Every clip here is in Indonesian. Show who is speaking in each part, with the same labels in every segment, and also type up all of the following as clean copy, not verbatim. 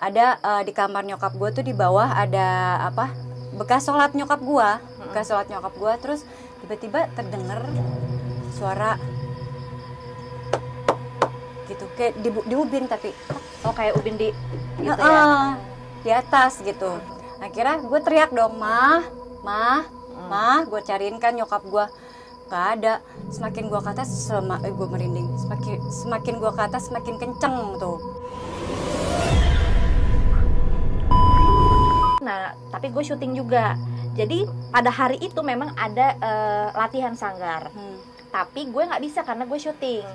Speaker 1: ada di kamar nyokap gue tuh di bawah ada apa bekas sholat nyokap gue, terus tiba-tiba terdengar suara gitu kayak di ubin tapi
Speaker 2: kayak ubin di gitu ya,
Speaker 1: di atas gitu. Akhirnya gue teriak dong, mah, gue cariin kan nyokap gue, nggak ada. Semakin gue ke atas, gue merinding. Semakin gue ke atas, semakin kenceng tuh.
Speaker 2: Nah, tapi gue syuting juga. Jadi pada hari itu memang ada latihan sanggar. Tapi gue nggak bisa karena gue syuting.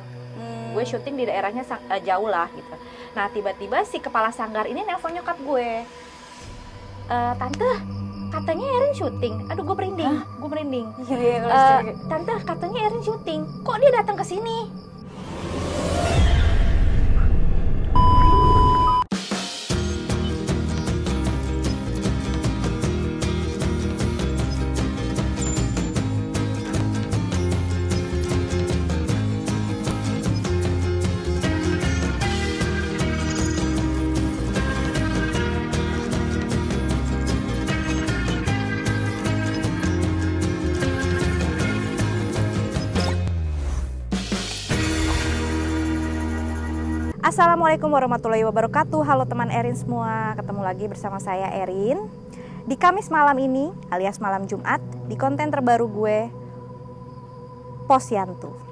Speaker 2: Gue syuting di daerahnya jauh lah gitu. Nah, tiba-tiba si kepala sanggar ini nelpon nyokap gue. Tante, katanya Erin syuting. Aduh, gue merinding. Tante, katanya Erin syuting. Kok dia datang ke sini? Assalamualaikum warahmatullahi wabarakatuh. Halo teman Erin semua, ketemu lagi bersama saya Erin di Kamis malam ini alias malam Jumat di konten terbaru gue, Posyandu.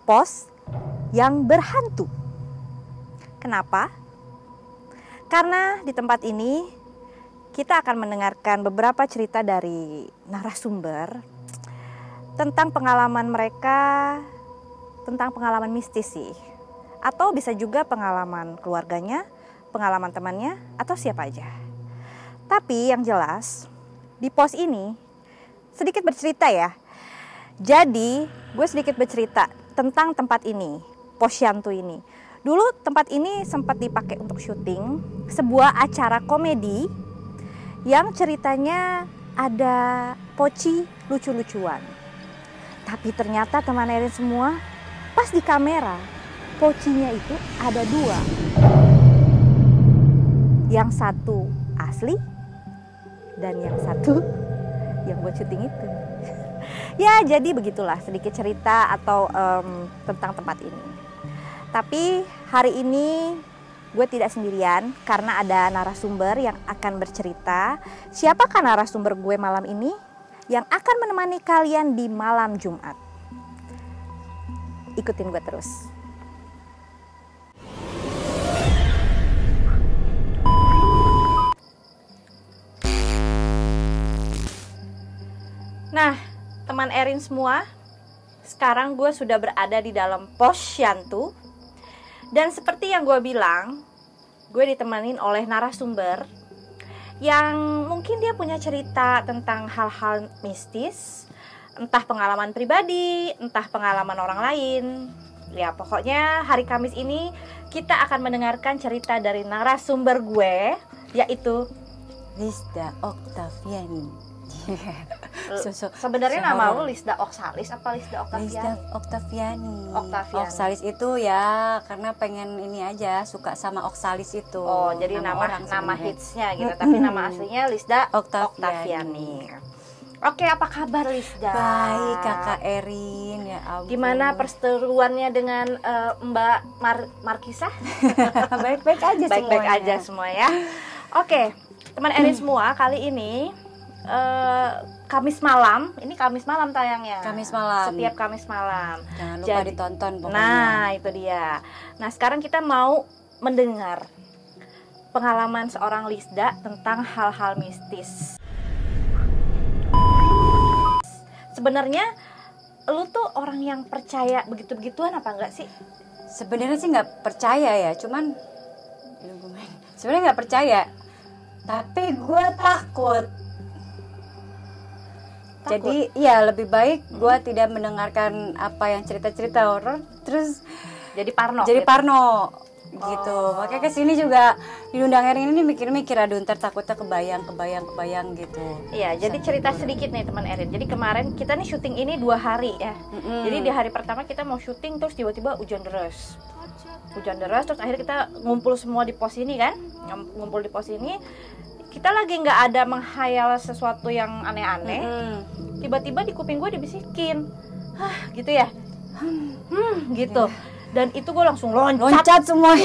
Speaker 2: Pos yang berhantu. Kenapa? Karena di tempat ini kita akan mendengarkan beberapa cerita dari narasumber tentang pengalaman mereka, tentang pengalaman mistis sih. Atau bisa juga pengalaman keluarganya, pengalaman temannya, atau siapa aja. Tapi yang jelas di pos ini sedikit bercerita ya. Jadi gue sedikit bercerita tentang tempat ini, Posyandu ini. Dulu tempat ini sempat dipakai untuk syuting sebuah acara komedi yang ceritanya ada poci lucu-lucuan. Tapi ternyata teman Erin semua, pas di kamera, pocinya itu ada dua. Yang satu asli dan yang satu yang buat syuting itu. Ya, jadi begitulah sedikit cerita atau tentang tempat ini. Tapi hari ini gue tidak sendirian karena ada narasumber yang akan bercerita. Siapakah narasumber gue malam ini yang akan menemani kalian di malam Jumat? Ikutin gue terus. Nah, teman Erin semua, sekarang gue sudah berada di dalam Posyandu. Dan seperti yang gue bilang, gue ditemanin oleh narasumber yang mungkin dia punya cerita tentang hal-hal mistis, entah pengalaman pribadi, entah pengalaman orang lain. Ya pokoknya hari Kamis ini kita akan mendengarkan cerita dari narasumber gue, yaitu
Speaker 1: Lisda Oktaviani.
Speaker 2: Sebenarnya nama lu Lisda Oksalis apa Lisda Oktaviani?
Speaker 1: Lisda Oktaviani. Oksalis itu ya karena pengen ini aja, suka sama Oksalis itu.
Speaker 2: Oh, jadi nama hitsnya gitu, tapi nama aslinya Lisda Oktaviani. Oke, apa kabar Lisda?
Speaker 1: Baik, Kakak Erin, ya ampun.
Speaker 2: Gimana perseteruannya dengan Mbak Markisah?
Speaker 1: Baik-baik aja semuanya.
Speaker 2: Baik-baik aja semua ya. Oke, teman Erin semua, kali ini Kamis malam, ini Kamis malam tayangnya.
Speaker 1: Kamis malam.
Speaker 2: Setiap Kamis malam.
Speaker 1: Jangan lupa ditonton pokoknya.
Speaker 2: Nah, itu dia. Nah, sekarang kita mau mendengar pengalaman seorang Lisda tentang hal-hal mistis. Sebenarnya lu tuh orang yang percaya begitu-begituan apa enggak sih?
Speaker 1: Sebenarnya sih nggak percaya ya, cuman sebenarnya nggak percaya. Tapi gue takut. Jadi ya lebih baik gue tidak mendengarkan apa yang cerita-cerita horor, terus
Speaker 2: jadi parno.
Speaker 1: Jadi parno gitu. Makanya kesini juga diundang Erin ini mikir-mikir, aduh ntar takutnya kebayang gitu.
Speaker 2: Iya, jadi cerita sedikit nih teman Erin. Jadi kemarin kita nih syuting ini 2 hari ya. Jadi di hari pertama kita mau syuting, terus tiba-tiba hujan deras, terus akhirnya kita ngumpul semua di pos ini kan. Ngumpul di pos ini, kita lagi nggak ada menghayal sesuatu yang aneh-aneh. Tiba-tiba di kuping gue dibisikin, gitu ya, gitu. Dan itu gue langsung loncat
Speaker 1: semua.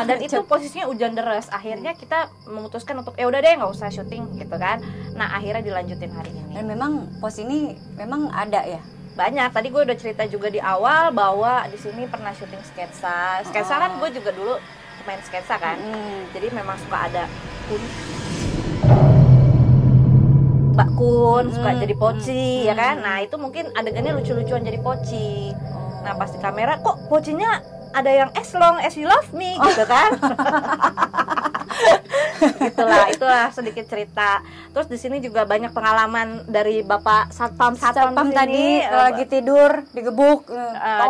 Speaker 2: Dan itu posisinya hujan deras. Akhirnya kita memutuskan untuk ya udah deh nggak usah syuting gitu kan. Nah akhirnya dilanjutin hari ini.
Speaker 1: Dan memang pos ini memang ada ya
Speaker 2: banyak. Tadi gue udah cerita juga di awal bahwa di sini pernah syuting sketsa kan. Gue juga dulu main sketsa kan. Jadi memang suka ada Mbak Kun suka jadi poci ya kan. Nah itu mungkin adegannya lucu-lucuan jadi poci. Nah pas di kamera kok pocinya ada yang as long as you love me gitu kan. Itulah sedikit cerita. Terus di sini juga banyak pengalaman dari Bapak Satpam
Speaker 1: tadi lagi tidur digebuk,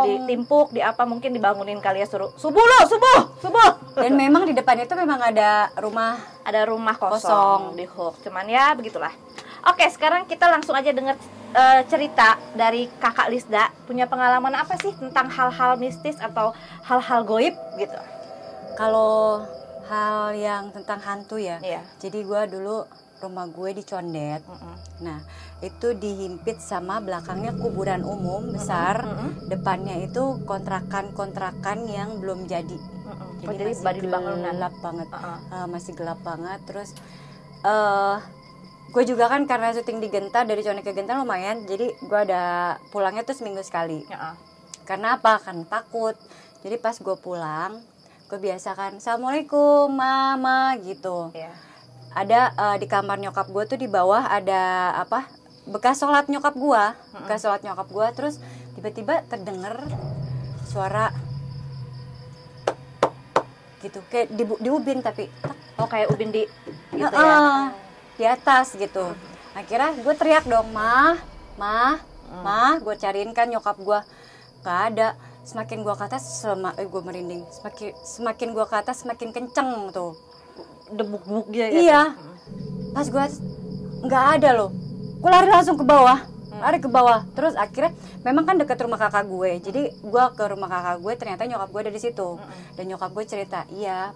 Speaker 2: ditimpuk, di apa, mungkin dibangunin kali ya, suruh subuh.
Speaker 1: Dan memang di depan itu memang ada rumah
Speaker 2: kosong di Hook. Cuman ya begitulah. Oke, sekarang kita langsung aja dengar cerita dari Kakak Lisda. Punya pengalaman apa sih tentang hal-hal mistis atau hal-hal goib gitu?
Speaker 1: Kalau hal yang tentang hantu ya,
Speaker 2: iya.
Speaker 1: Jadi gue dulu rumah gue di Condet. Nah itu dihimpit sama belakangnya kuburan umum besar. Depannya itu kontrakan yang belum jadi.
Speaker 2: Jadi masih
Speaker 1: gelap banget. Masih gelap banget. Terus gue juga kan karena syuting di Genta, dari Condet ke Genta lumayan. Jadi gue ada pulangnya tuh seminggu sekali. Karena apa? Kan takut. Jadi pas gue pulang, gue biasa kan assalamualaikum mama gitu. Ada di kamar nyokap gue tuh di bawah ada apa, bekas sholat nyokap gue. Terus tiba-tiba terdengar suara gitu, kayak di ubin, tapi
Speaker 2: kayak ubin di gitu ya,
Speaker 1: di atas gitu. Akhirnya gue teriak dong, mah, gue cariin kan nyokap gue, gak ada. Semakin gue ke atas, gue merinding. Semakin gue ke atas, semakin kenceng tuh.
Speaker 2: Debuk-debuk gitu.
Speaker 1: Iya. Pas gue nggak ada loh. Gue lari langsung ke bawah. Terus akhirnya memang kan deket rumah kakak gue. Jadi gue ke rumah kakak gue, ternyata nyokap gue ada di situ. Dan nyokap gue cerita, iya,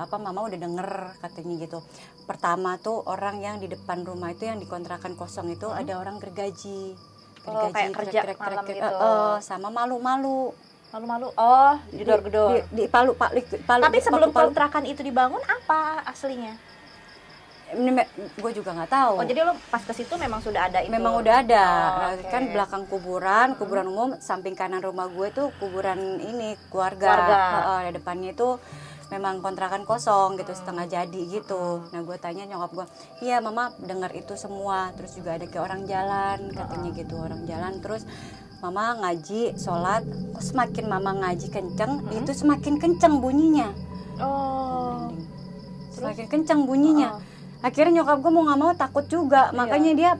Speaker 1: mama udah denger katanya gitu. Pertama tuh orang yang di depan rumah itu yang dikontrakan kosong itu ada orang gergaji.
Speaker 2: Kayak kerja malam gitu.
Speaker 1: Sama malu-malu.
Speaker 2: Gedor-gedor
Speaker 1: di palu.
Speaker 2: Tapi sebelum kontrakan itu dibangun apa aslinya?
Speaker 1: Gue juga nggak tahu.
Speaker 2: Jadi lo pas ke situ memang sudah ada itu?
Speaker 1: Memang udah ada. Kan belakang kuburan umum, samping kanan rumah gue tuh kuburan ini keluarga. Di depannya itu memang kontrakan kosong gitu, setengah jadi gitu. Nah gue tanya nyokap gue, iya mama dengar itu semua. Terus juga ada kayak orang jalan katanya gitu, orang jalan. Terus mama ngaji, sholat, semakin mama ngaji kenceng, itu semakin kenceng bunyinya. Semakin kenceng bunyinya. Akhirnya nyokap gue mau nggak mau takut juga, makanya dia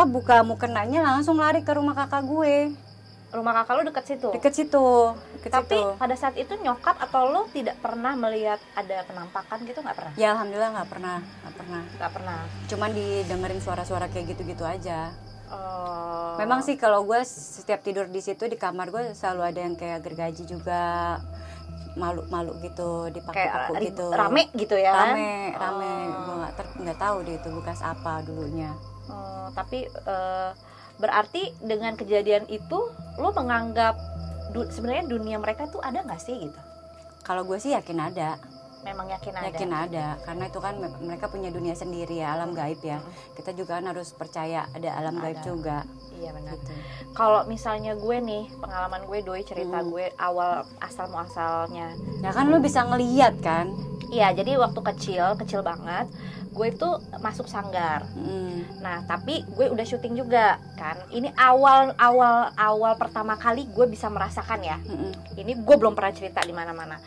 Speaker 1: buka mukenanya langsung lari ke rumah kakak gue.
Speaker 2: Rumah kakak lo deket situ?
Speaker 1: Deket situ.
Speaker 2: Tapi pada saat itu nyokap atau lo tidak pernah melihat ada penampakan gitu, nggak pernah?
Speaker 1: Ya alhamdulillah nggak pernah. Cuman didengerin suara-suara kayak gitu-gitu aja. Memang sih kalau gue setiap tidur di situ di kamar gue selalu ada yang kayak gergaji juga, malu gitu, dipaku-paku gitu.
Speaker 2: Rame gitu ya?
Speaker 1: Rame. Gue nggak tahu deh itu bekas apa dulunya.
Speaker 2: Tapi berarti dengan kejadian itu lo menganggap sebenarnya dunia mereka tuh ada nggak sih gitu?
Speaker 1: Kalau gue sih yakin ada.
Speaker 2: Memang yakin
Speaker 1: ada, karena itu kan mereka punya dunia sendiri ya, alam gaib ya. Kita juga kan harus percaya ada alam gaib juga.
Speaker 2: Iya benar.
Speaker 1: Gitu.
Speaker 2: Kalau misalnya gue nih, pengalaman gue, Doi cerita gue awal asal-muasalnya.
Speaker 1: Ya kan lo bisa ngeliat kan?
Speaker 2: Iya, jadi waktu kecil banget, gue itu masuk sanggar. Nah, tapi gue udah syuting juga kan. Ini awal pertama kali gue bisa merasakan ya. Ini gue belum pernah cerita di mana-mana.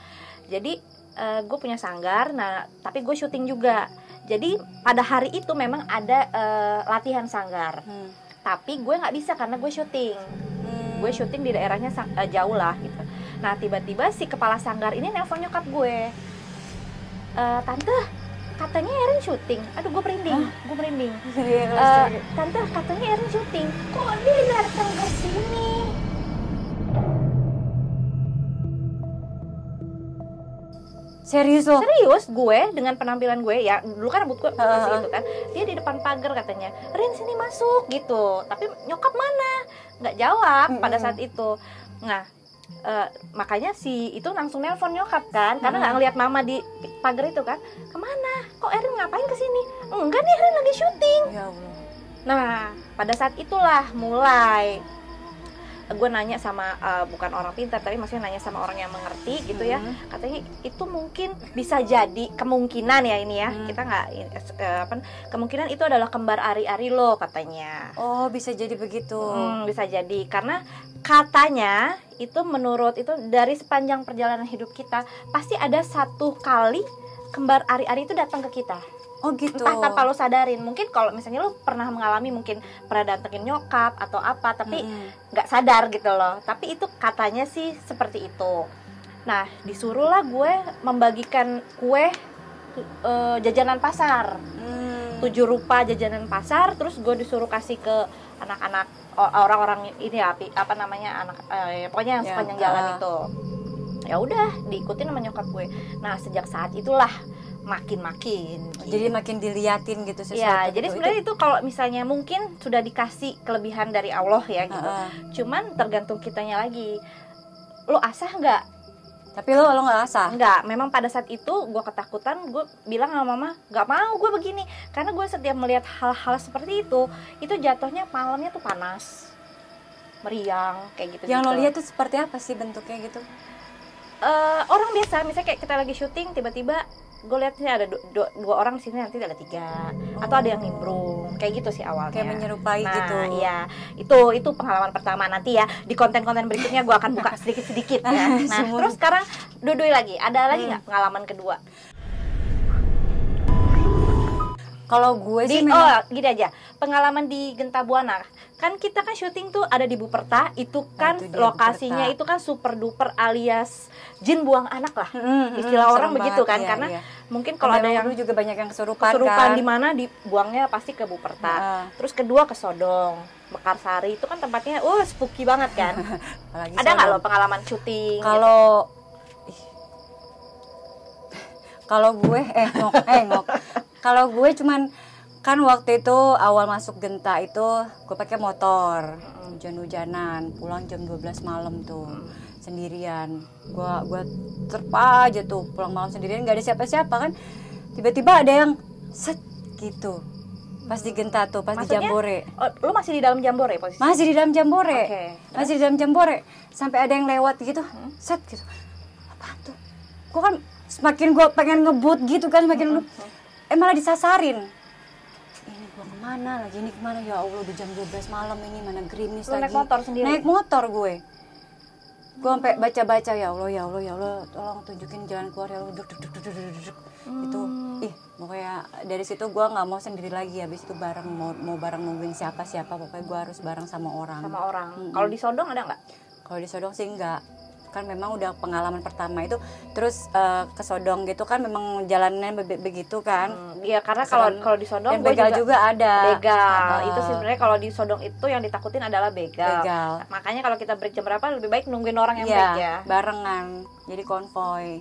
Speaker 2: Jadi gue punya sanggar, nah tapi gue syuting juga. Jadi pada hari itu memang ada latihan sanggar. tapi gue nggak bisa karena gue syuting. Gue syuting di daerahnya jauh lah gitu. Nah tiba-tiba si kepala sanggar ini nelpon nyokap gue, tante katanya Erin syuting. Aduh gue merinding. Tante katanya Erin syuting, kok dia datang ke sini?
Speaker 1: Serius loh?
Speaker 2: Serius, gue dengan penampilan gue ya, dulu kan rambut gue masih itu kan, dia di depan pagar katanya, Rin sini masuk gitu, tapi nyokap mana? Nggak jawab pada saat itu. Nah makanya si itu langsung nelpon nyokap kan, karena nggak ngeliat mama di pagar itu kan, kemana? Kok Erin ngapain kesini? Enggak nih, Erin lagi syuting.
Speaker 1: Ya Allah.
Speaker 2: Nah pada saat itulah mulai gue nanya sama bukan orang pintar, tapi maksudnya nanya sama orang yang mengerti gitu ya. Katanya itu mungkin bisa jadi kemungkinan ya ini ya, kita nggak kemungkinan itu adalah kembar ari-ari lo katanya.
Speaker 1: Oh bisa jadi begitu.
Speaker 2: Bisa jadi karena katanya itu menurut itu dari sepanjang perjalanan hidup kita pasti ada satu kali kembar ari-ari itu datang ke kita.
Speaker 1: Oh gitu.
Speaker 2: Entah tanpa lo sadarin. Mungkin kalau misalnya lo pernah mengalami, mungkin pernah datengin nyokap atau apa, tapi nggak sadar gitu loh. Tapi itu katanya sih seperti itu. Nah disuruhlah gue membagikan kue jajanan pasar, 7 rupa jajanan pasar. Terus gue disuruh kasih ke anak-anak orang-orang ini ya, apa namanya, anak pokoknya yang sepanjang jalan itu. Ya udah diikutin sama nyokap gue. Nah sejak saat itulah makin gitu.
Speaker 1: Jadi makin diliatin gitu sesuatu.
Speaker 2: Ya,
Speaker 1: gitu.
Speaker 2: jadi sebenarnya itu kalau misalnya mungkin sudah dikasih kelebihan dari Allah ya gitu. Cuman tergantung kitanya lagi. Lo asah nggak?
Speaker 1: Tapi lo nggak asah?
Speaker 2: Nggak. Memang pada saat itu gue ketakutan, gue bilang sama mama, nggak mau gue begini. Karena gue setiap melihat hal-hal seperti itu jatuhnya malamnya tuh panas, meriang kayak gitu.
Speaker 1: Yang lo lihat tuh seperti apa sih bentuknya gitu?
Speaker 2: Orang biasa, misalnya kayak kita lagi syuting tiba-tiba gue lihat sih ada dua orang di sini, nanti ada 3 atau ada yang nimbrung kayak gitu sih awalnya,
Speaker 1: kayak menyerupai gitu.
Speaker 2: Iya, itu pengalaman pertama. Nanti ya di konten-konten berikutnya gue akan buka sedikit-sedikit ya. Nah terus sekarang Dudui lagi, ada lagi nggak pengalaman kedua?
Speaker 1: Kalau gue sih
Speaker 2: gini aja, pengalaman di Genta Buana kan, kita kan syuting tuh ada di Buperta, itu kan lokasinya itu kan super duper alias jin buang anak lah, istilah orang begitu kan, karena mungkin kalau ada yang
Speaker 1: juga banyak yang kesurupan
Speaker 2: kan, di mana dibuangnya pasti ke Buperta. Terus kedua ke Sodong, Mekarsari, itu kan tempatnya spooky banget kan. Ada nggak lo pengalaman syuting?
Speaker 1: Kalau gue ngok. Kalau gue cuman kan waktu itu awal masuk Genta itu gue pakai motor, hujan-hujanan, pulang jam 12 malam tuh sendirian. Gue terpa aja tuh pulang malam sendirian, nggak ada siapa-siapa kan. Tiba-tiba ada yang set gitu. Pas di Genta tuh, pas maksudnya, di Jambore.
Speaker 2: Lu masih di dalam Jambore posisinya?
Speaker 1: Masih di dalam Jambore.
Speaker 2: Okay,
Speaker 1: masih di dalam Jambore. Sampai ada yang lewat gitu, set gitu. Apaan tuh? Gue kan semakin gue pengen ngebut gitu kan, semakin malah disasarin. Ini gue kemana lagi, ini kemana, ya Allah udah jam 12 malam ini, mana gerimis lagi.
Speaker 2: Naik motor sendiri?
Speaker 1: Naik motor gue sampai baca-baca, ya Allah tolong tunjukin jalan keluar ya Allah, itu pokoknya dari situ gue nggak mau sendiri lagi. Habis itu bareng mau bareng nungguin siapa pokoknya gue harus bareng sama orang.
Speaker 2: Kalau di Sodong ada nggak?
Speaker 1: Kalau di Sodong sih enggak, kan memang udah pengalaman pertama itu. Terus ke Sodong gitu kan memang jalannya begitu kan.
Speaker 2: Iya, karena kalau di Sodong
Speaker 1: begal juga ada.
Speaker 2: Itu sebenarnya kalau di Sodong itu yang ditakutin adalah begal. Makanya kalau kita break jam berapa lebih baik nungguin orang yang break ya.
Speaker 1: Barengan. Jadi konvoy.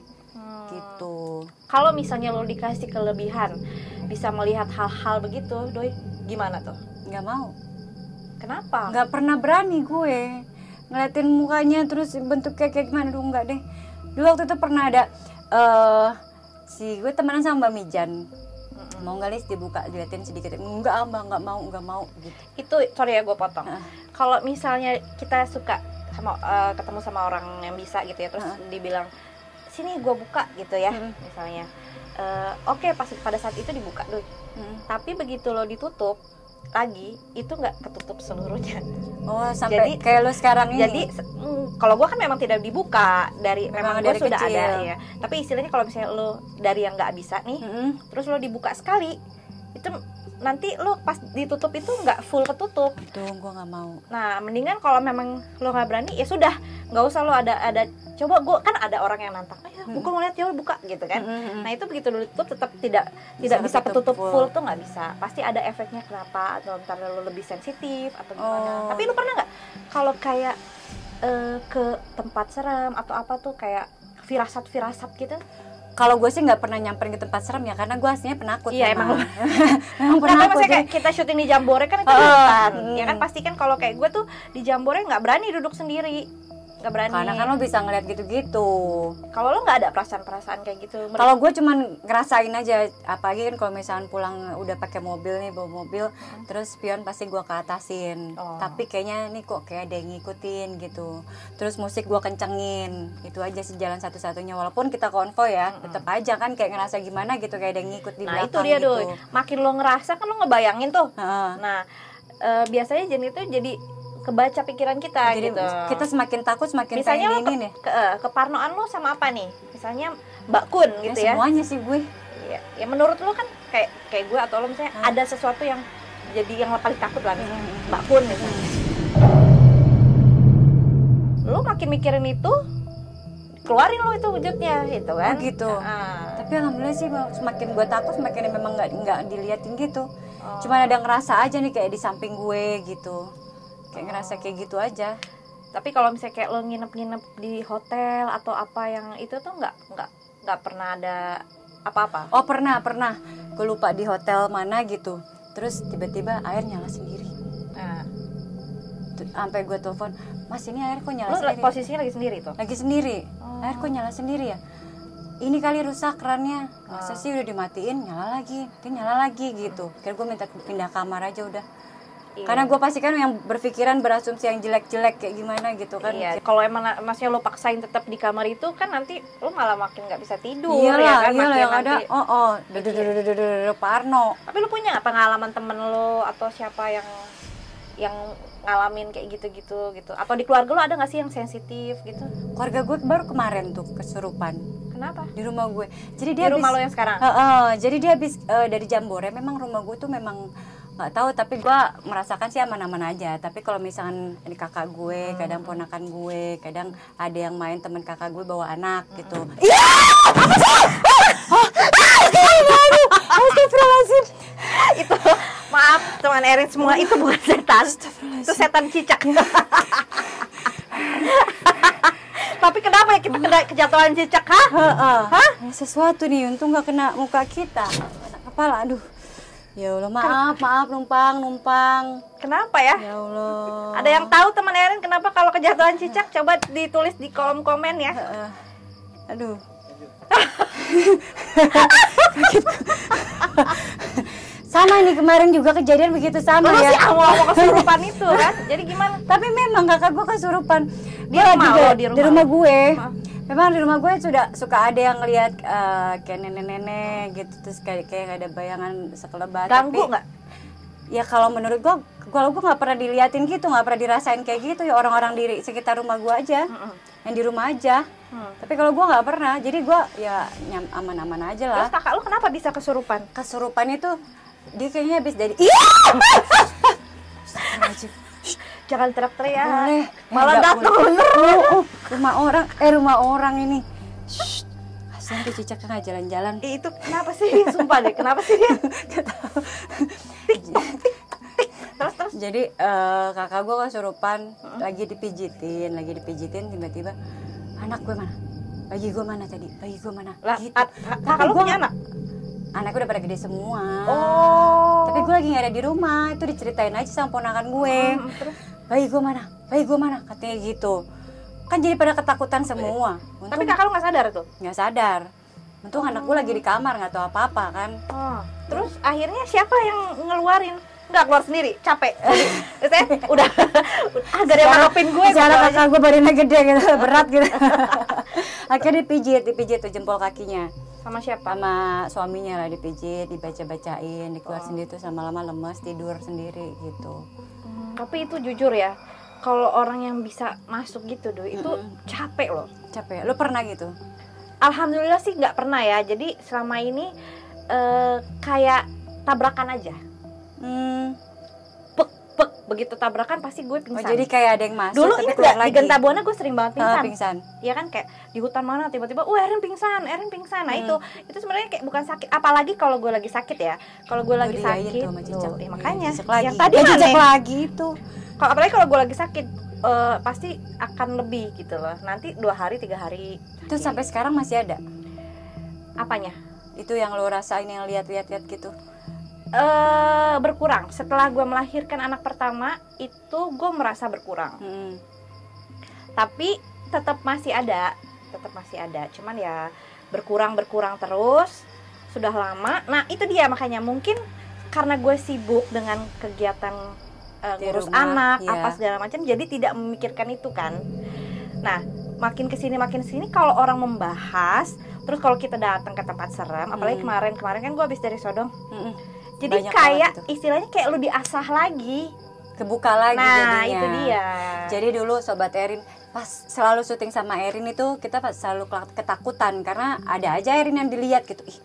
Speaker 1: Gitu.
Speaker 2: Kalau misalnya lo dikasih kelebihan bisa melihat hal-hal begitu, Doi, gimana tuh?
Speaker 1: Nggak mau.
Speaker 2: Kenapa?
Speaker 1: Nggak pernah berani gue ngeliatin mukanya terus bentuknya kayak gimana. Dulu enggak deh. Dulu waktu itu pernah ada si gue temenan sama Mbak Mijan. Mau nggak Lis dibuka diliatin sedikit? Enggak Mbak, nggak mau gitu.
Speaker 2: Itu sorry ya gue potong. Kalau misalnya kita suka sama ketemu sama orang yang bisa gitu ya, terus dibilang sini gue buka gitu ya, misalnya oke, pas pada saat itu dibuka Doi. Tapi begitu lo ditutup lagi itu nggak ketutup seluruhnya.
Speaker 1: Oh, sampai jadi, kayak lo sekarang ini.
Speaker 2: Jadi kalau gue kan memang tidak dibuka memang gue sudah kecil. Ada ya. Tapi istilahnya kalau misalnya lo dari yang nggak bisa nih, terus lo dibuka sekali, itu nanti lu pas ditutup itu nggak full ketutup.
Speaker 1: Itu gue nggak mau.
Speaker 2: Nah, mendingan kalau memang lo nggak berani, ya sudah, nggak usah lo ada. Coba gue kan ada orang yang nantang, ayo buka mau lihat, ya buka gitu kan. Nah itu begitu lo tutup tetap tidak bisa ketutup full tuh nggak bisa. Pasti ada efeknya kenapa, atau ntar lo lebih sensitif atau gimana. Tapi lo pernah nggak kalau kayak ke tempat seram atau apa tuh kayak firasat gitu?
Speaker 1: Kalau gue sih nggak pernah nyamperin ke tempat serem ya, karena gue aslinya penakut.
Speaker 2: Iya emang.
Speaker 1: Emang penakut.
Speaker 2: Maksudnya kayak kita syuting di Jambore kan itu hutan. Ya kan pasti kan kalau kayak gue tuh di Jambore nggak berani duduk sendiri, nggak berani.
Speaker 1: Karena kan lo bisa ngeliat gitu-gitu.
Speaker 2: Kalau lo nggak ada perasaan kayak gitu?
Speaker 1: Kalau gue cuman ngerasain aja, apalagi kan kalau misalnya pulang udah pakai mobil nih, bawa mobil, terus spion pasti gue ke atasin. Tapi kayaknya nih kok kayak ada yang ngikutin gitu. Terus musik gue kencengin, itu aja sih jalan satu-satunya. Walaupun kita konvoy ya, tetap aja kan kayak ngerasa gimana gitu, kayak ada yang ngikut di belakang.
Speaker 2: Nah itu dia
Speaker 1: gitu.
Speaker 2: Makin lo ngerasa kan lo ngebayangin tuh. Nah biasanya Jen itu jadi kebaca pikiran kita. Jadi, gitu.
Speaker 1: Kita semakin takut, semakin
Speaker 2: misalnya
Speaker 1: pengen ini nih.
Speaker 2: Keparnoan lo sama apa nih? Misalnya Mbak Kun gitu ya.
Speaker 1: Semuanya sih gue.
Speaker 2: Iya. Ya menurut lo kan kayak gue atau lo misalnya ada sesuatu yang jadi yang paling takut lah misalnya Mbak Kun misalnya. Lo makin mikirin itu, keluarin lo itu wujudnya gitu kan.
Speaker 1: Gitu. Tapi alhamdulillah sih semakin gue takut semakin memang nggak diliatin gitu. Cuman ada ngerasa aja nih kayak di samping gue gitu. Kayak ngerasa kayak gitu aja.
Speaker 2: Tapi kalau misalnya kayak lo nginep di hotel atau apa yang itu tuh nggak pernah ada apa-apa?
Speaker 1: Oh pernah. Gue lupa di hotel mana gitu. Terus tiba-tiba air nyala sendiri. Sampai gue telepon, Mas ini air kok nyala sendiri?
Speaker 2: Posisinya lagi sendiri tuh?
Speaker 1: Lagi sendiri. Air kok nyala sendiri ya? Ini kali rusak kerannya. Masa sih udah dimatiin nyala lagi gitu. Kira gue minta pindah kamar aja udah. Iya. Karena gue pasti kan yang berpikiran berasumsi yang jelek-jelek kayak gimana gitu kan.
Speaker 2: Iya. Kalau emang masnya lo paksain tetap di kamar itu kan nanti lo malah makin nggak bisa tidur.
Speaker 1: Iyalah,
Speaker 2: ya kan?
Speaker 1: Iyalah yang ada. Parno.
Speaker 2: Tapi lo punya nggak pengalaman temen lo atau siapa yang ngalamin kayak gitu gitu? Atau di keluarga lo ada nggak sih yang sensitif gitu?
Speaker 1: Keluarga gue baru kemarin tuh kesurupan.
Speaker 2: Kenapa?
Speaker 1: Di rumah gue. Jadi dia
Speaker 2: di rumah lo yang sekarang?
Speaker 1: Jadi dia habis dari Jambore. Memang rumah gue tuh memang nggak tahu, tapi gue merasakan sih aman-aman aja. Tapi kalau misalkan ini kakak gue, kadang ponakan gue, kadang ada yang main teman kakak gue bawa anak gitu. Iya! Apa sih? Astagfirullahaladzim.
Speaker 2: Itu maaf teman Erin semua, itu bukan setan. Itu setan cicak. Tapi kenapa ya kita kena kejatuhan cicak? Hah?
Speaker 1: Sesuatu nih, untung nggak kena muka kita. Kena kepala, aduh. Ya Allah, maaf numpang.
Speaker 2: Kenapa ya?
Speaker 1: Ya Allah.
Speaker 2: Ada yang tahu teman Erin kenapa kalau kejatuhan cicak? Coba ditulis di kolom komen ya.
Speaker 1: Aduh. Sama nih kemarin juga kejadian begitu sama ya.
Speaker 2: Sih awal kesurupan itu kan. Jadi gimana?
Speaker 1: Tapi memang kakak gue kesurupan.
Speaker 2: Dia
Speaker 1: di rumah gue. Memang di rumah gue suka ada yang ngelihat kayak nenek-nenek gitu, terus kayak ada bayangan sekelebat.
Speaker 2: Ganggu nggak?
Speaker 1: Ya kalau menurut gue, kalau gue nggak pernah diliatin gitu, nggak pernah dirasain kayak gitu ya, orang-orang di sekitar rumah gue aja, yang di rumah aja. Tapi kalau gue nggak pernah, jadi gue ya aman-aman aja lah.
Speaker 2: Terus kakak lu kenapa bisa kesurupan?
Speaker 1: Kesurupan itu dia kayaknya habis dari
Speaker 2: jangan teriak-teriak.
Speaker 1: Boleh.
Speaker 2: Malah datang bener.
Speaker 1: Rumah orang ini. Kasian tuh cicaknya nggak jalan-jalan.
Speaker 2: Itu kenapa sih? Sumpah deh, kenapa sih dia?
Speaker 1: Gak tahu.
Speaker 2: Terus.
Speaker 1: Jadi kakak gue kesurupan, lagi dipijitin tiba-tiba anak gue mana? Bayi gue mana tadi? Bayi gue mana?
Speaker 2: Lah,
Speaker 1: gitu.
Speaker 2: kakak lu punya anak?
Speaker 1: Anaknya udah pada gede semua.
Speaker 2: Oh.
Speaker 1: Tapi gue lagi nggak ada di rumah, itu diceritain aja sama ponakan gue.
Speaker 2: Terus?
Speaker 1: Bayi gue mana? Katanya gitu. Kan jadi pada ketakutan semua.
Speaker 2: Tapi kakak lu nggak sadar tuh?
Speaker 1: Nggak sadar. Untung anak gue lagi di kamar, nggak tahu apa-apa kan.
Speaker 2: Terus akhirnya siapa yang ngeluarin? Nggak keluar sendiri, capek. Jadi udah agak ada manopin gue.
Speaker 1: Secara kakak gue badannya gede gitu, berat gitu. Akhirnya dipijit tuh jempol kakinya.
Speaker 2: Sama siapa?
Speaker 1: Sama suaminya lah, dipijit, dibaca-bacain, dikeluar sendiri tuh, sama lama lemes, tidur sendiri gitu.
Speaker 2: Tapi itu jujur ya, kalau orang yang bisa masuk gitu itu capek loh.
Speaker 1: Capek. Lo pernah gitu?
Speaker 2: Alhamdulillah sih nggak pernah ya. Jadi selama ini kayak tabrakan aja. Pek, begitu tabrakan pasti gue pingsan.
Speaker 1: Oh, jadi kayak ada yang masuk
Speaker 2: Dulu
Speaker 1: tapi
Speaker 2: ini
Speaker 1: keluar
Speaker 2: di
Speaker 1: lagi.
Speaker 2: Genta Buana gue sering banget pingsan.
Speaker 1: Pingsan.
Speaker 2: Iya kan, kayak di hutan mana tiba-tiba Erin pingsan. Nah itu sebenarnya kayak bukan sakit, apalagi kalau gue lagi sakit ya. Kalau gue lagi sakit tuh, makanya yang tadi
Speaker 1: cicak lagi itu.
Speaker 2: Kalau apalagi kalau gue lagi sakit pasti akan lebih gitu loh. Nanti 2 hari 3 hari.
Speaker 1: Itu sampai sekarang masih ada?
Speaker 2: Apanya?
Speaker 1: Itu yang lo rasain, yang lihat gitu.
Speaker 2: Berkurang setelah gue melahirkan anak pertama itu gue merasa berkurang. Tapi tetap masih ada, cuman ya berkurang terus sudah lama. Nah itu dia, makanya mungkin karena gue sibuk dengan kegiatan ngurus anak apa segala macam, jadi tidak memikirkan itu kan. Nah makin kesini kalau orang membahas, terus kalau kita datang ke tempat serem, apalagi kemarin kan gue habis dari Sodong. Jadi
Speaker 1: banyak
Speaker 2: kayak istilahnya kayak lu diasah lagi,
Speaker 1: kebuka lagi jadinya.
Speaker 2: Nah itu dia.
Speaker 1: Jadi dulu Sobat Erin pas selalu syuting sama Erin itu kita selalu ketakutan karena ada aja Erin yang dilihat gitu. Ih,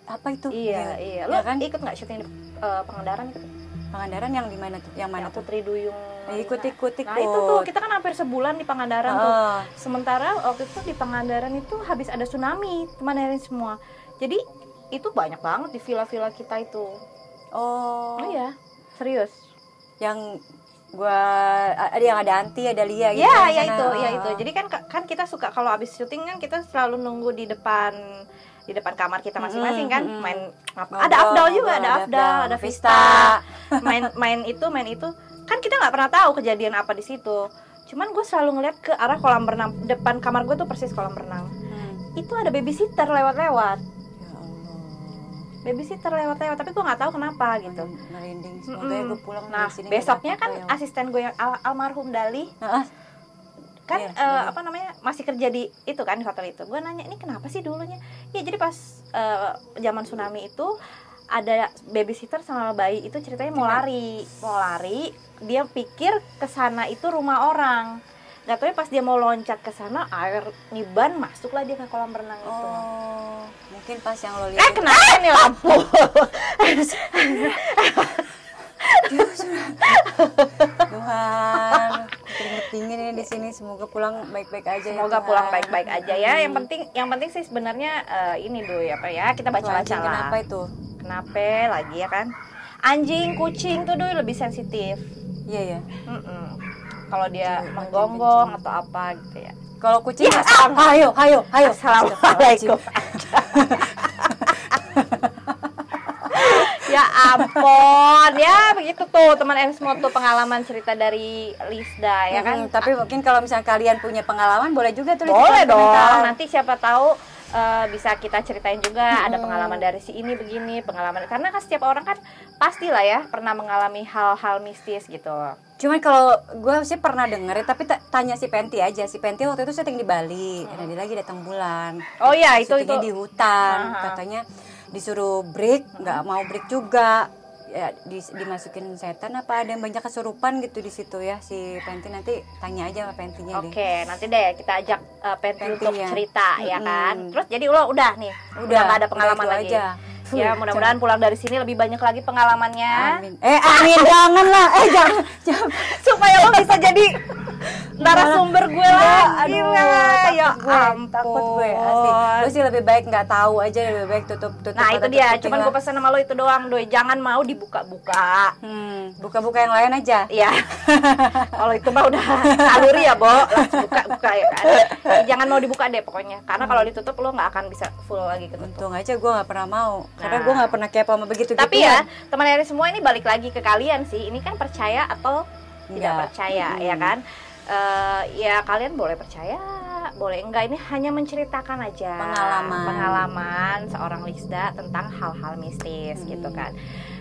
Speaker 1: apa itu?
Speaker 2: Iya. Lu kan ikut nggak syuting Pangandaran itu?
Speaker 1: Pangandaran yang di mana tuh? Yang mana tuh?
Speaker 2: Putri Duyung.
Speaker 1: Ikut.
Speaker 2: Nah itu tuh kita kan hampir sebulan di Pangandaran tuh. Sementara waktu itu di Pangandaran itu habis ada tsunami, teman Erin semua. Jadi itu banyak banget di villa-villa kita itu. Oh iya, serius.
Speaker 1: Yang yang ada Anti, ada Lia gitu.
Speaker 2: Iya itu. Jadi kan kita suka kalau habis syuting kan kita selalu nunggu di depan kamar kita masing-masing kan, main ada Afdal juga, ada Vista. main itu kan kita nggak pernah tahu kejadian apa di situ. Cuman gue selalu ngeliat ke arah kolam renang, depan kamar gue tuh persis kolam renang. Itu ada babysitter lewat-lewat. Tapi gue nggak tahu kenapa gitu.
Speaker 1: Merinding. Semoga gue pulang
Speaker 2: nah,
Speaker 1: dari sini.
Speaker 2: Besoknya kan asisten gue yang almarhum Dali kan masih kerja di itu kan, di hotel itu. Gue nanya, ini kenapa sih dulunya? Ya jadi pas zaman tsunami itu ada babysitter sama bayi itu ceritanya mau lari. Dia pikir kesana itu rumah orang. Gak tau ya pas dia mau loncat ke sana, air niban, masuklah dia ke kolam renang itu.
Speaker 1: Oh, mungkin pas yang lo lihat.
Speaker 2: Kenapa nih lampu?
Speaker 1: Tuhan, keringet dingin ini di sini. Semoga pulang baik-baik aja.
Speaker 2: Pulang baik-baik aja ya. Yang penting sih sebenarnya ini Doi kita baca-baca lah.
Speaker 1: Kenapa itu?
Speaker 2: Kenapa lagi ya kan? Anjing, kucing tuh Doi lebih sensitif.
Speaker 1: Iya.
Speaker 2: Kalau dia menggonggong atau apa gitu ya.
Speaker 1: Kalau kucing ayo.
Speaker 2: Assalamualaikum. Ya ampun, ya begitu tuh teman semua tuh pengalaman cerita dari Lisda ya kan.
Speaker 1: Tapi mungkin kalau misalnya kalian punya pengalaman boleh juga tuh.
Speaker 2: Boleh dong. Nanti siapa tahu bisa kita ceritain juga ada pengalaman dari si ini begini, pengalaman karena kan setiap orang kan pastilah ya pernah mengalami hal-hal mistis gitu.
Speaker 1: Cuman kalau gue sih pernah denger, tapi tanya si Penti aja. Si Penti waktu itu syuting di Bali, dan dia lagi datang bulan.
Speaker 2: Oh iya, itu
Speaker 1: di hutan. Katanya disuruh break, nggak mau break juga. Ya dimasukin setan apa ada yang banyak kesurupan gitu di situ ya si Penti. Nanti tanya aja sama Pentinya deh.
Speaker 2: Oke, nanti deh kita ajak Penti untuk cerita ya kan. Terus jadi udah nggak ada pengalaman lagi. Aja. Ya mudah-mudahan pulang dari sini lebih banyak lagi pengalamannya.
Speaker 1: Amin. Amin janganlah. Jangan.
Speaker 2: Supaya lo bisa jadi narasumber gue lagi lah. Ya ampun.
Speaker 1: Takut gue asli. Gue sih lebih baik nggak tahu aja, lebih baik tutup.
Speaker 2: Nah itu dia. Cuman gue pesan sama lo itu doang, Doi. Jangan mau dibuka-buka.
Speaker 1: Buka-buka yang lain aja.
Speaker 2: Iya. Kalau itu mah udah kalori ya, Bo. Langsung buka ya kan. Jangan mau dibuka deh pokoknya. Karena kalau ditutup lo nggak akan bisa full lagi ketutup.
Speaker 1: Untung aja gue nggak pernah mau. Karena gue nggak pernah kepo sama begitu.
Speaker 2: Tapi ya teman Erin semua ini balik lagi ke kalian sih. Ini kan percaya atau tidak percaya ya kan? Ya kalian boleh percaya, boleh enggak. Ini hanya menceritakan aja pengalaman seorang Lisda tentang hal-hal mistis gitu kan.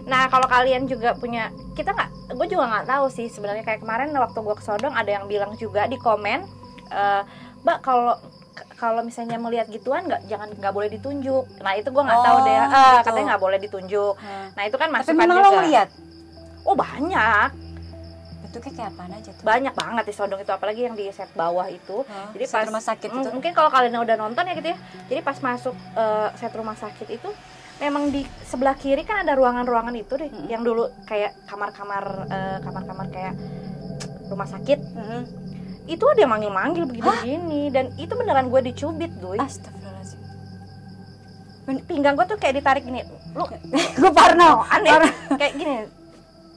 Speaker 2: Nah kalau kalian juga punya, gue juga nggak tahu sih sebenarnya. Kayak kemarin waktu gue ke Sodong ada yang bilang juga di komen, Mbak kalau misalnya melihat gituan nggak boleh ditunjuk. Nah itu gue nggak tahu deh. Katanya nggak boleh ditunjuk. Nah itu kan masukan juga.
Speaker 1: Tapi memang lo ngeliat?
Speaker 2: Oh banyak.
Speaker 1: Bentuknya kayak apaan aja tuh?
Speaker 2: Banyak banget di Sodong itu, apalagi yang di set bawah itu. Jadi
Speaker 1: pas
Speaker 2: pas
Speaker 1: rumah sakit itu.
Speaker 2: Mungkin kalau kalian udah nonton ya gitu ya. Jadi pas masuk set rumah sakit itu memang di sebelah kiri kan ada ruangan-ruangan itu deh, yang dulu kayak kamar-kamar kayak rumah sakit. Itu ada yang manggil-manggil begini-begini, dan itu beneran gue dicubit, Duy.
Speaker 1: Astagfirullahaladzim.
Speaker 2: Pinggang gue tuh kayak ditarik gini, lu
Speaker 1: Gue parno.
Speaker 2: aneh, kayak gini,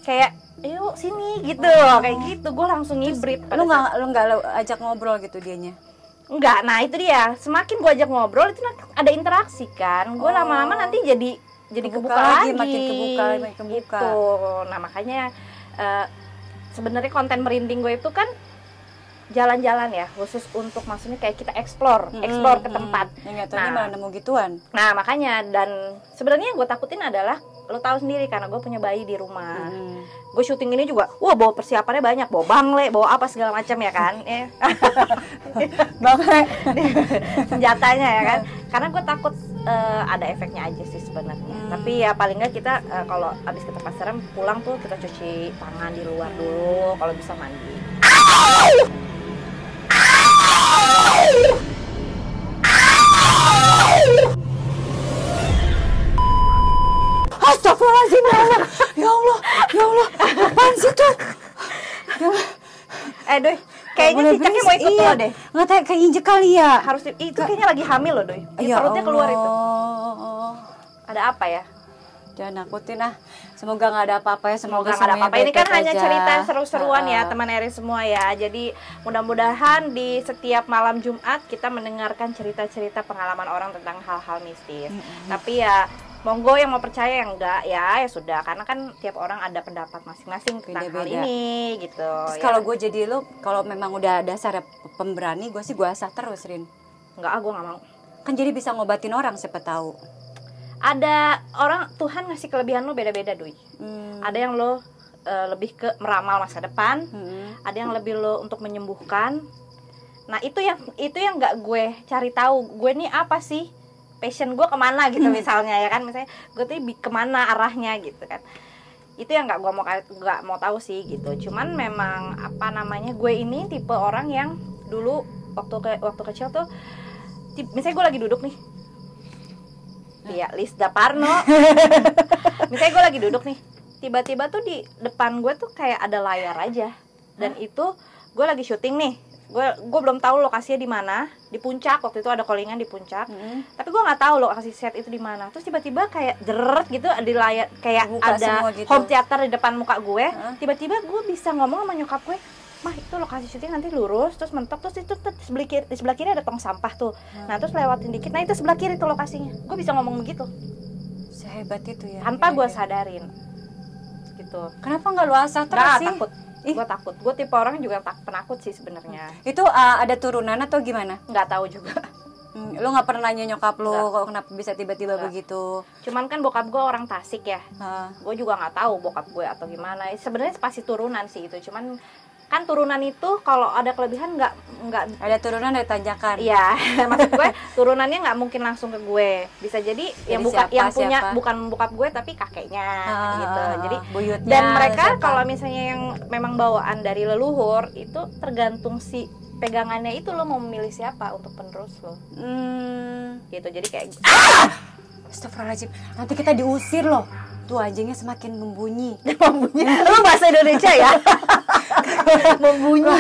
Speaker 2: kayak yuk sini gitu, kayak gitu. Gue langsung ngibrit.
Speaker 1: Lu nggak ajak ngobrol gitu dianya?
Speaker 2: Enggak, nah itu dia. Semakin gue ajak ngobrol itu ada interaksi kan. Gue lama-lama nanti jadi kebuka lagi,
Speaker 1: makin kebuka.
Speaker 2: Gitu. Nah makanya sebenarnya konten merinding gue itu kan jalan-jalan ya, khusus untuk maksudnya kayak kita explore ke tempat.
Speaker 1: Yang nyatanya malah nemu gituan.
Speaker 2: Nah makanya, dan sebenarnya yang gue takutin adalah, lo tahu sendiri karena gue punya bayi di rumah. Gue syuting ini juga, wah bawa persiapannya banyak, bawa bangle, bawa apa segala macam ya kan,
Speaker 1: Bangle,
Speaker 2: senjatanya ya kan. Karena gue takut ada efeknya aja sih sebenarnya. Tapi ya paling nggak kita kalau abis ke tempat serem pulang tuh kita cuci tangan di luar dulu, kalau bisa mandi.
Speaker 1: Astagfirullahaladzim, ya Allah, apaan sih tuh?
Speaker 2: Doy, kayaknya cicaknya mau ikut lo deh.
Speaker 1: Nggak tahu, kayak injek kali ya.
Speaker 2: Harus itu kayaknya lagi hamil loh, Doy. Perutnya keluar itu. Ada apa ya?
Speaker 1: Jangan nakutin ah. Semoga nggak ada apa-apa ya.
Speaker 2: Semoga nggak ada apa-apa. Ini kan hanya cerita seru-seruan ya teman Eri semua ya. Jadi mudah-mudahan di setiap malam Jumat kita mendengarkan cerita-cerita pengalaman orang tentang hal-hal mistis. Tapi ya monggo yang mau percaya, yang enggak ya sudah, karena kan tiap orang ada pendapat masing-masing tentang hal ini gitu.
Speaker 1: Terus kalau gue jadi lo, kalau memang udah dasar pemberani, gue sih gue asah terus, Rin.
Speaker 2: Enggak, gue nggak mau.
Speaker 1: Kan jadi bisa ngobatin orang, siapa tahu.
Speaker 2: Ada orang, Tuhan ngasih kelebihan lo beda-beda, Dwi. Ada yang lo lebih ke meramal masa depan, ada yang lebih lo untuk menyembuhkan. Nah itu yang nggak gue cari tahu, gue nih apa sih, passion gue kemana gitu misalnya ya kan, misalnya gue tuh kemana arahnya gitu kan. Itu yang nggak mau tahu sih gitu. Cuman memang apa namanya, gue ini tipe orang yang dulu waktu kecil tuh, misalnya gue lagi duduk nih. Iya, Lisda Parno. Misalnya gue lagi duduk nih, tiba-tiba tuh di depan gue tuh kayak ada layar aja. Dan itu gue lagi syuting nih. Gue belum tahu lokasinya di mana, di puncak. Waktu itu ada callingan di puncak. Tapi gue nggak tahu lokasi set itu di mana. Terus tiba-tiba kayak deret gitu di layar, kayak buka ada gitu. Home theater di depan muka gue. Tiba-tiba gue bisa ngomong sama nyokap gue, "Mah, itu lokasi syuting, nanti lurus terus mentok, terus itu di sebelah kiri ada tong sampah tuh. Nah, terus lewatin dikit. Nah, itu sebelah kiri tuh lokasinya." Gue bisa ngomong begitu.
Speaker 1: Sehebat itu ya.
Speaker 2: Tanpa gue sadarin. Gitu.
Speaker 1: Kenapa nggak lu asah terus sih?
Speaker 2: Takut. Gue takut. Gue tipe orang juga penakut sih sebenarnya.
Speaker 1: Itu ada turunan atau gimana?
Speaker 2: Nggak tahu juga.
Speaker 1: Lu nggak pernah nanya nyokap lu kok kenapa bisa tiba-tiba begitu?
Speaker 2: Cuman kan bokap gue orang Tasik ya. Gue juga nggak tahu bokap gue atau gimana. Sebenarnya pasti turunan sih itu. Cuman kan turunan itu kalau ada kelebihan nggak
Speaker 1: ada turunan, ada tanjakan.
Speaker 2: Iya, maksud gue turunannya nggak mungkin langsung ke gue. Bisa jadi yang punya bukan bokap gue tapi kakeknya gitu. Jadi
Speaker 1: buyutnya.
Speaker 2: Dan mereka kalau misalnya yang memang bawaan dari leluhur itu tergantung si pegangannya itu, lo mau memilih siapa untuk penerus lo. Gitu. Jadi kayak
Speaker 1: Astagfirullahaladzim, nanti kita diusir loh. Tuh anjingnya semakin membunyi.
Speaker 2: Lo bahasa Indonesia ya? Membunyi.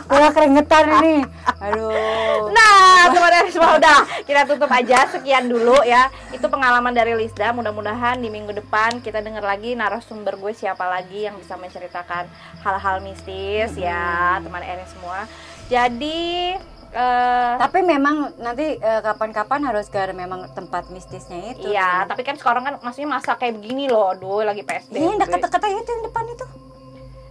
Speaker 1: Udah keringetan ini. Aduh.
Speaker 2: Nah, teman-teman semua udah, kita tutup aja. Sekian dulu ya. Itu pengalaman dari Lisda. Mudah-mudahan di minggu depan kita dengar lagi narasumber gue siapa lagi yang bisa menceritakan hal-hal mistis ya, teman Erin semua. Jadi
Speaker 1: tapi memang nanti kapan-kapan harus ke memang tempat mistisnya itu.
Speaker 2: Iya, tapi kan sekarang kan maksudnya masa kayak begini loh, aduh lagi PSBB.
Speaker 1: Ini deket-deket aja itu yang depan itu.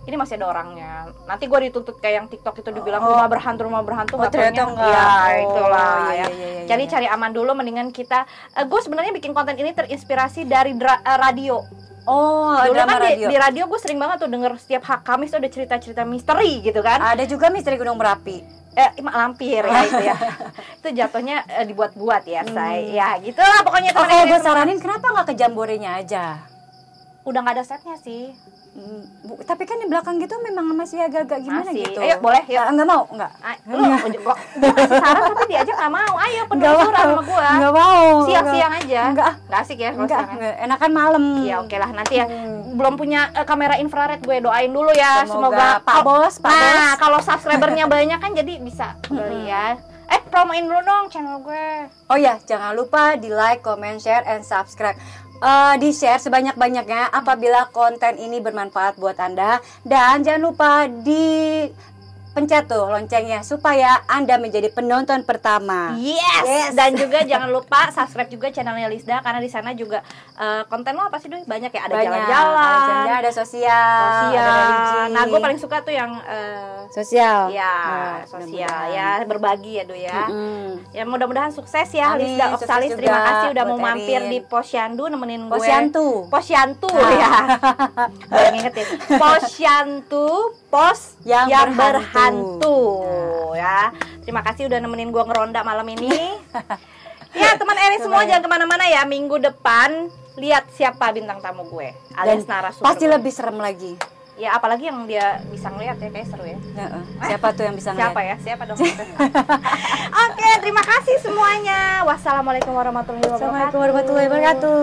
Speaker 2: Ini masih ada orangnya. Nanti gue dituntut kayak yang TikTok itu dibilang rumah berhantu
Speaker 1: ternyata enggak.
Speaker 2: Ya, itulah
Speaker 1: iya,
Speaker 2: ya.
Speaker 1: Iya.
Speaker 2: Jadi cari aman dulu, mendingan kita gue sebenarnya bikin konten ini terinspirasi dari radio. Dulu kan di radio gue sering banget tuh denger setiap Kamis tuh ada cerita-cerita misteri gitu kan.
Speaker 1: Ada juga misteri Gunung Merapi.
Speaker 2: Mak Lampir ya itu ya. Itu jatuhnya dibuat-buat ya, say. Ya, gitulah pokoknya teman-teman.
Speaker 1: Gue saranin kenapa nggak ke Jamborenya aja?
Speaker 2: Udah nggak ada setnya sih.
Speaker 1: Tapi kan di belakang gitu memang masih agak-agak gimana
Speaker 2: Masih.
Speaker 1: gitu.
Speaker 2: Ayo, boleh, yuk.
Speaker 1: Enggak mau, enggak.
Speaker 2: Lu gua kasih saran tapi diajak nggak mau. Ayo penelusuran sama gua.
Speaker 1: Enggak mau.
Speaker 2: Siang-siang aja.
Speaker 1: Enggak.
Speaker 2: Nggak asik ya kalau
Speaker 1: Enggak,
Speaker 2: siangan.
Speaker 1: enggak. Enakan malam.
Speaker 2: Ya oke lah nanti ya. Belum punya kamera infrared, gue doain dulu ya. Semoga
Speaker 1: Pak Bos.
Speaker 2: Nah, kalau subscribernya banyak kan jadi bisa beli ya. Promoin dulu dong channel gue.
Speaker 1: Oh ya, jangan lupa di like, comment, share, and subscribe. Di share sebanyak-banyaknya apabila konten ini bermanfaat buat Anda. Dan jangan lupa di pencet tuh loncengnya supaya Anda menjadi penonton pertama.
Speaker 2: Yes. Dan juga jangan lupa subscribe juga channelnya Lisda karena di sana juga konten lo apa sih Doi? Banyak ya, ada jalan-jalan,
Speaker 1: ada sosial, ada religi.
Speaker 2: Nah, gue paling suka tuh yang
Speaker 1: sosial.
Speaker 2: Ya, sosial ya, berbagi ya Doi ya. Ya mudah-mudahan sukses ya.
Speaker 1: Amin,
Speaker 2: Lisda
Speaker 1: sukses
Speaker 2: Oksalis,
Speaker 1: juga
Speaker 2: terima kasih udah
Speaker 1: buat
Speaker 2: mau mampir
Speaker 1: Erin.
Speaker 2: di Posyandu nemenin gue.
Speaker 1: Posyandu
Speaker 2: Ya. Boleh ngingetin. Posyandu, pos yang berhantu ya. Terima kasih udah nemenin gue ngeronda malam ini. Ya teman Erin semua jangan kemana-mana ya. Minggu depan lihat siapa bintang tamu gue alias narasumber.
Speaker 1: Pasti
Speaker 2: gue.
Speaker 1: lebih serem lagi.
Speaker 2: Ya apalagi yang dia bisa ngeliat ya, kayak seru ya.
Speaker 1: Siapa tuh yang bisa
Speaker 2: Siapa
Speaker 1: ngeliat?
Speaker 2: ya? Siapa dong? Oke, terima kasih semuanya. Wassalamualaikum warahmatullahi wabarakatuh.
Speaker 1: Assalamualaikum warahmatullahi wabarakatuh.